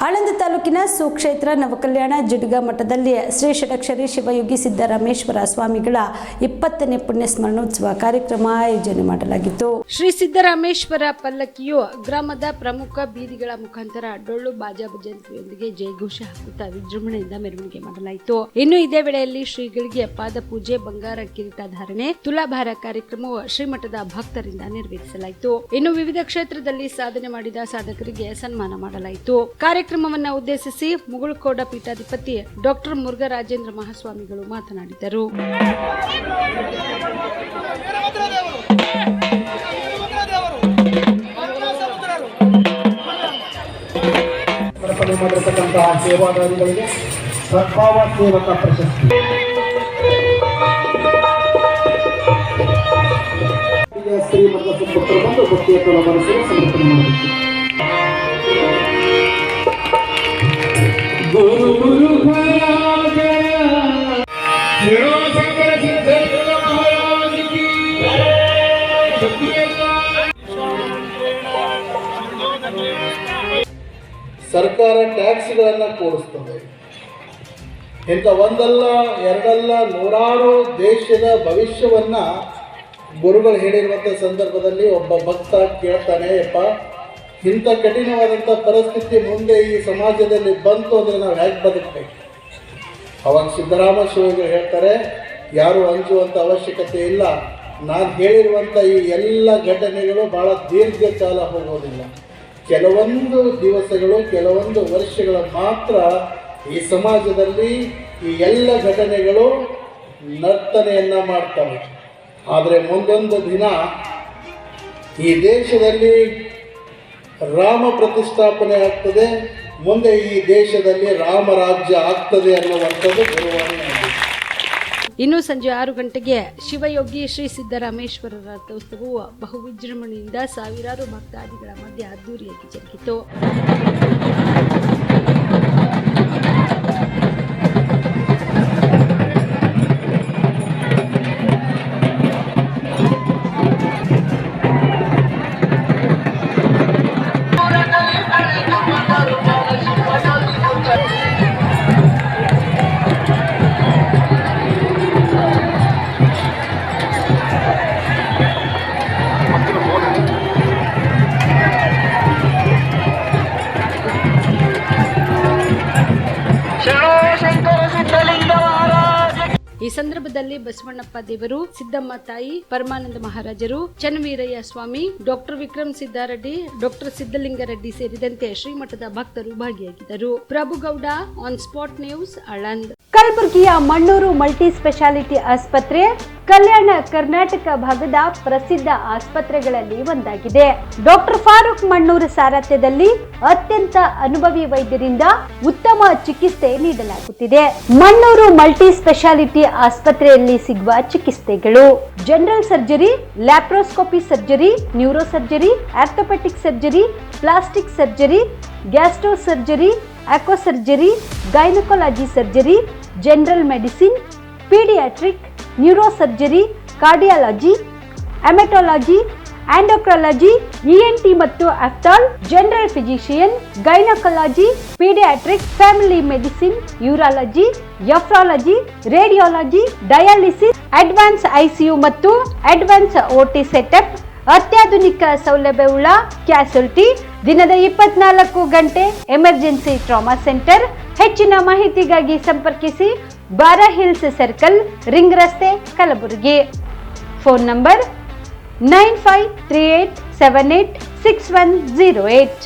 ಆಳಂದ ತಾಲೂಕಿನ ಸುಕ್ಷೇತ್ರ ನವಕಲ್ಯಾಣ ಜಿಡ್ಗ ಮಠದಲ್ಲಿ ಶ್ರೀ ಷಡಕ್ಷರಿ ಶಿವಯೋಗಿ ಸಿದ್ದರಾಮೇಶ್ವರ ಸ್ವಾಮಿಗಳ 20ನೇ ಪುಣ್ಯ ಸ್ಮರಣೋತ್ಸವ ಕಾರ್ಯಕ್ರಮ ಆಯೋಜನೆ ಮಾಡಲಾಗಿತ್ತು. ಶ್ರೀ ಸಿದ್ದರಾಮೇಶ್ವರ ಪಲ್ಲಕ್ಕಿಯು ಗ್ರಾಮದ ಪ್ರಮುಖ ಬೀದಿಗಳ ಮುಖಾಂತರ ಡೊಳ್ಳು ಬಾಜಾ ಭಜಂತ್ರಿಯೊಂದಿಗೆ ಜಯಘೋಷ ಹಾಕುತ್ತಾ ವಿಜೃಂಭಣೆಯಿಂದ ಮೆರವಣಿಗೆ ಮಾಡಲಾಯಿತು. ಇನ್ನು ಇದೇ ವೇಳೆಯಲ್ಲಿ ಶ್ರೀಗಳಿಗೆ ಪಾದ ಪೂಜೆ, ಬಂಗಾರ ಕಿರೀಟ ಧಾರಣೆ, ತುಲಾಭಾರ ಕಾರ್ಯಕ್ರಮವು ಶ್ರೀಮಠದ ಭಕ್ತರಿಂದ ನೆರವೇರಿಸಲಾಯಿತು. ಇನ್ನು ವಿವಿಧ ಕ್ಷೇತ್ರದಲ್ಲಿ ಸಾಧನೆ ಮಾಡಿದ ಸಾಧಕರಿಗೆ ಸನ್ಮಾನ ಮಾಡಲಾಯಿತು. ಕಾರ್ಯಕ್ರಮವನ್ನು ಉದ್ದೇಶಿಸಿ ಮುಗುಳುಕೋಡ ಪೀಠಾಧಿಪತಿ ಡಾಕ್ಟರ್ ಮುರುಘರಾಜೇಂದ್ರ ಮಹಾಸ್ವಾಮಿಗಳು ಮಾತನಾಡಿದರು. ಸೇವಾದಾರಿಗಳಿಗೆ ಸದ್ಭಾವ ಸೇವಕ ಪ್ರಶಸ್ತಿ ಶ್ರೀಮಠದ ಸುಪುತ್ರರು ಬಂದು ಭಕ್ತಿಯ ಮನಸ್ಸನ್ನು ಸಮರ್ಪಣೆ ಮಾಡಬೇಕು. ಗುರು ಗುರು ಸರ್ಕಾರ ಟ್ಯಾಕ್ಸ್ಗಳನ್ನು ಕೂಡಿಸ್ತದೆ. ಇಂಥ ಒಂದಲ್ಲ ಎರಡಲ್ಲ ನೂರಾರು ದೇಶದ ಭವಿಷ್ಯವನ್ನ ಗುರುಗಳು ಹೇಳಿರುವಂಥ ಸಂದರ್ಭದಲ್ಲಿ ಒಬ್ಬ ಭಕ್ತ ಕೇಳ್ತಾನೆ, ಯಪ್ಪ ಇಂಥ ಕಠಿಣವಾದಂಥ ಪರಿಸ್ಥಿತಿ ಮುಂದೆ ಈ ಸಮಾಜದಲ್ಲಿ ಬಂತು ಅಂದರೆ ನಾವು ಹೇಗೆ ಬದುಕಬೇಕು? ಅವಾಗ ಸಿದ್ದರಾಮ ಶಿವಗಳು ಹೇಳ್ತಾರೆ, ಯಾರು ಅಂಜುವಂಥ ಅವಶ್ಯಕತೆ ಇಲ್ಲ. ನಾನು ಹೇಳಿರುವಂಥ ಈ ಎಲ್ಲ ಘಟನೆಗಳು ಭಾಳ ದೀರ್ಘಕಾಲ ಹೋಗೋದಿಲ್ಲ. ಕೆಲವೊಂದು ದಿವಸಗಳು, ಕೆಲವೊಂದು ವರ್ಷಗಳ ಮಾತ್ರ ಈ ಸಮಾಜದಲ್ಲಿ ಈ ಎಲ್ಲ ಘಟನೆಗಳು ನರ್ತನೆಯನ್ನು ಮಾಡ್ತವೆ. ಆದರೆ ಮುಂದೊಂದು ದಿನ ಈ ದೇಶದಲ್ಲಿ ರಾಮ ಪ್ರತಿಷ್ಠಾಪನೆ ಆಗ್ತದೆ, ಮುಂದೆ ಈ ದೇಶದಲ್ಲಿ ರಾಮರಾಜ್ಯ ಆಗ್ತದೆ ಅನ್ನುವಂಥದ್ದು ಗುರುವಾಣಿ. ಇನ್ನು ಸಂಜೆ 6 ಗಂಟೆಗೆ ಶಿವಯೋಗಿ ಶ್ರೀ ಸಿದ್ದರಾಮೇಶ್ವರ ರಥೋತ್ಸವವು ಬಹು ವಿಜೃಂಭಣೆಯಿಂದ ಸಾವಿರಾರು ಭಕ್ತಾದಿಗಳ ಮಧ್ಯೆ ಅದ್ದೂರಿಯಾಗಿ ಜರುಗಿತು. ಈ ಸಂದರ್ಭದಲ್ಲಿ ಬಸವಣ್ಣಪ್ಪ ದೇವರು, ಸಿದ್ದಮ್ಮ ತಾಯಿ, ಪರಮಾನಂದ ಮಹಾರಾಜರು, ಚನ್ನವೀರಯ್ಯ ಸ್ವಾಮಿ, ಡಾಕ್ಟರ್ ವಿಕ್ರಮ್ ಸಿದ್ದಾರೆಡ್ಡಿ, ಡಾಕ್ಟರ್ ಸಿದ್ದಲಿಂಗರೆಡ್ಡಿ ಸೇರಿದಂತೆ ಶ್ರೀಮಠದ ಭಕ್ತರು ಭಾಗಿಯಾಗಿದ್ದರು. Prabhugouda, on spot news, Aland. ಕಲಬುರಗಿಯ ಮಣ್ಣೂರು ಮಲ್ಟಿ ಸ್ಪೆಷಾಲಿಟಿ ಆಸ್ಪತ್ರೆ ಕಲ್ಯಾಣ ಕರ್ನಾಟಕ ಭಾಗದ ಪ್ರಸಿದ್ಧ ಆಸ್ಪತ್ರೆಗಳಲ್ಲಿ ಒಂದಾಗಿದೆ. ಡಾಕ್ಟರ್ ಫಾರೂಕ್ ಮಣ್ಣೂರು ಸಾರಥ್ಯದಲ್ಲಿ ಅತ್ಯಂತ ಅನುಭವಿ ವೈದ್ಯರಿಂದ ಉತ್ತಮ ಚಿಕಿತ್ಸೆ ನೀಡಲಾಗುತ್ತಿದೆ. ಮಣ್ಣೂರು ಮಲ್ಟಿ ಸ್ಪೆಷಾಲಿಟಿ ಆಸ್ಪತ್ರೆಯಲ್ಲಿ ಸಿಗುವ ಚಿಕಿತ್ಸೆಗಳು: general surgery, laparoscopy surgery, neuro surgery, orthopaedic surgery, plastic surgery, gastro surgery, aqua surgery, gynaecology surgery, general medicine, paediatric, neuro surgery, cardiology, haematology, endocrinology, ENT ಮತ್ತು ophthal, general physician, gynaecology, paediatric, family medicine, urology, nephrology, radiology, dialysis, advance ICU ಮತ್ತು advance OT setup, ಅತ್ಯಾಧುನಿಕ ಸೌಲಭ್ಯವುಳ್ಳ ಕ್ಯಾಸುಲಿಟಿ, ದಿನದ 24 ಗಂಟೆ emergency trauma centre. ಹೆಚ್ಚಿನ ಮಾಹಿತಿಗಾಗಿ ಸಂಪರ್ಕಿಸಿ ಬಾರಾ hills circle, ring ರಸ್ತೆ, ಕಲಬುರಗಿ. Phone number 9538786108.